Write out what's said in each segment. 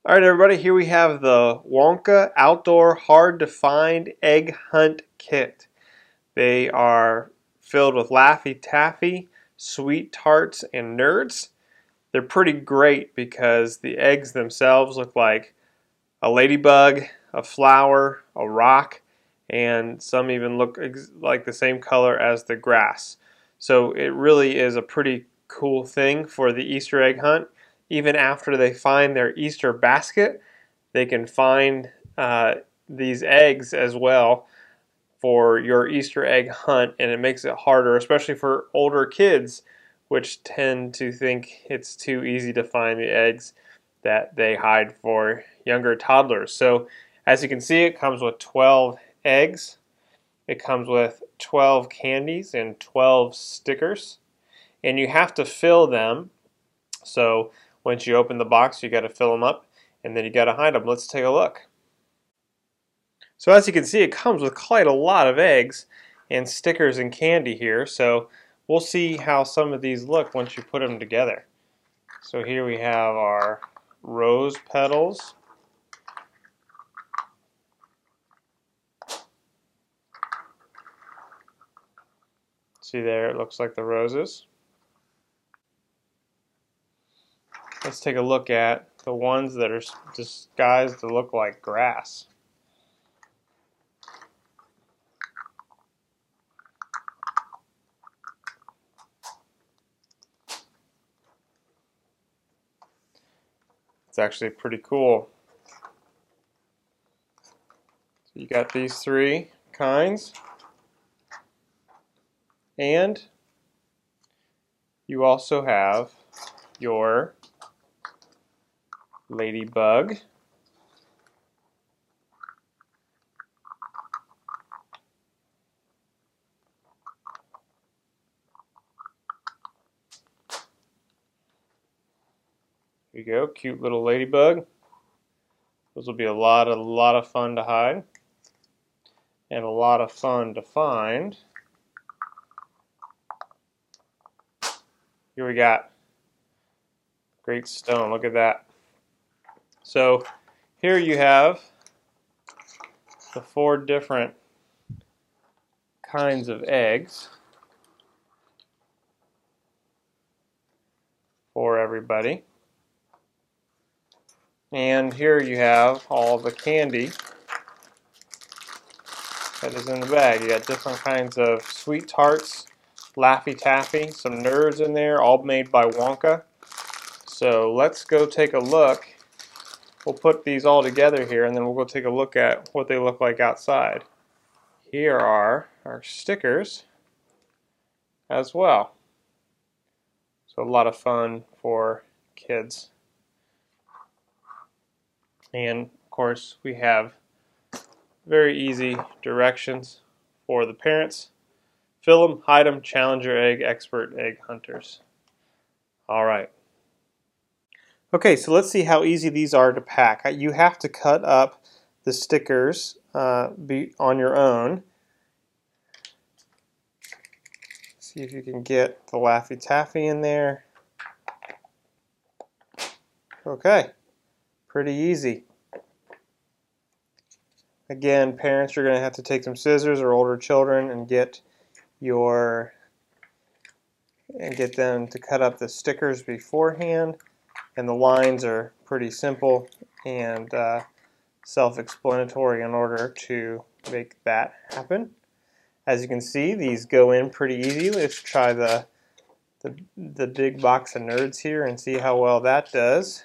All right, everybody, here we have the Wonka Outdoor Hard to Find Egg Hunt Kit. They are filled with Laffy Taffy, Sweet Tarts, and Nerds. They're pretty great because the eggs themselves look like a ladybug, a flower, a rock, and some even look like the same color as the grass. So it really is a pretty cool thing for the Easter egg hunt. Even after they find their Easter basket, they can find these eggs as well for your Easter egg hunt, and it makes it harder, especially for older kids, which tend to think it's too easy to find the eggs that they hide for younger toddlers. So as you can see, it comes with 12 eggs. It comes with 12 candies and 12 stickers, and you have to fill them. So once you open the box, you got to fill them up, and then you got to hide them. Let's take a look. So as you can see, it comes with quite a lot of eggs and stickers and candy here. So we'll see how some of these look once you put them together. So here we have our rose petals. See there, it looks like the roses. Let's take a look at the ones that are disguised to look like grass. It's actually pretty cool. So you got these three kinds, and you also have your ladybug, here you go, cute little ladybug. Those will be a lot of fun to hide and a lot of fun to find. Here we got great stone. Look at that. So here you have the 4 different kinds of eggs for everybody. And here you have all the candy that is in the bag. You got different kinds of sweet tarts, Laffy Taffy, some Nerds in there, all made by Wonka. So let's go take a look. We'll put these all together here, and then we'll go take a look at what they look like outside. Here are our stickers as well. So a lot of fun for kids. And of course we have very easy directions for the parents. Fill them, hide them, challenge your egg, expert egg hunters. All right. Okay, so let's see how easy these are to pack. You have to cut up the stickers on your own. See if you can get the Laffy Taffy in there. Okay, pretty easy. Again, parents, you're going to have to take some scissors, or older children, and get them to cut up the stickers beforehand. And the lines are pretty simple and self-explanatory in order to make that happen. As you can see, these go in pretty easy. Let's try the big box of Nerds here and see how well that does.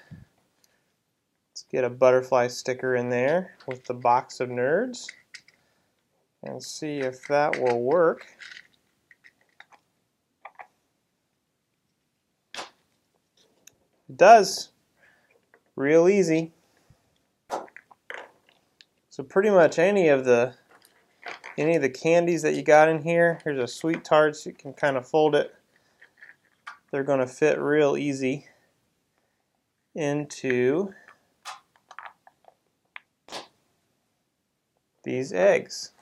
Let's get a butterfly sticker in there with the box of Nerds and see if that will work. It does. Real easy. So pretty much any of the candies that you got in here, here's a sweet tarts, you can kind of fold it. They're going to fit real easy into these eggs.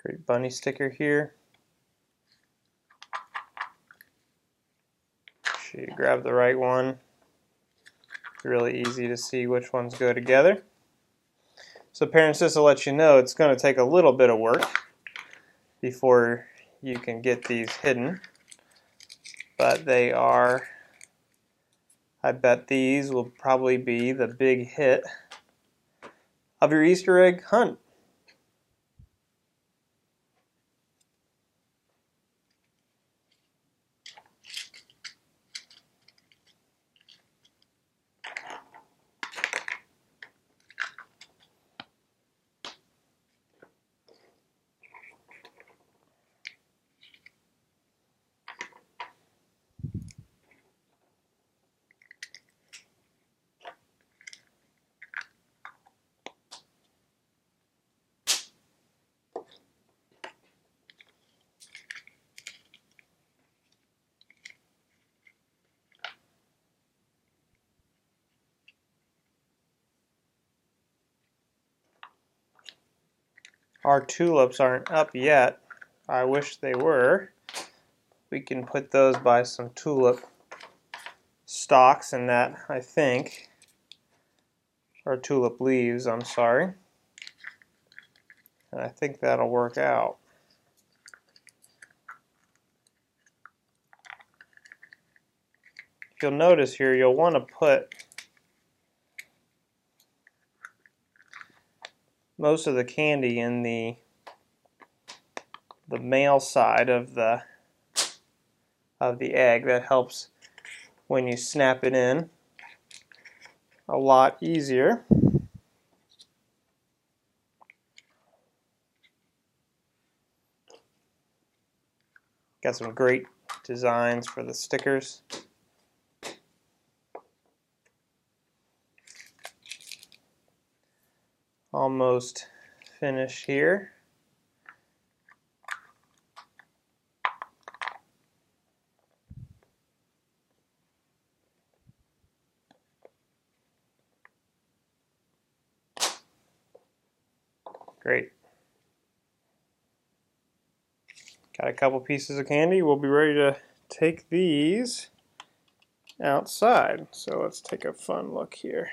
Great bunny sticker here. Make sure you grab the right one. It's really easy to see which ones go together. So parents, just to let you know, it's going to take a little bit of work before you can get these hidden. But they are, I bet these will probably be the big hit of your Easter egg hunt. Our tulips aren't up yet. I wish they were. We can put those by some tulip stalks and that, I think, or tulip leaves, I'm sorry. And I think that'll work out. If you'll notice here, you'll want to put most of the candy in the male side of the egg. That helps when you snap it in a lot easier. Got some great designs for the stickers. Almost finished here. Great. Got a couple pieces of candy. We'll be ready to take these outside. So let's take a fun look here.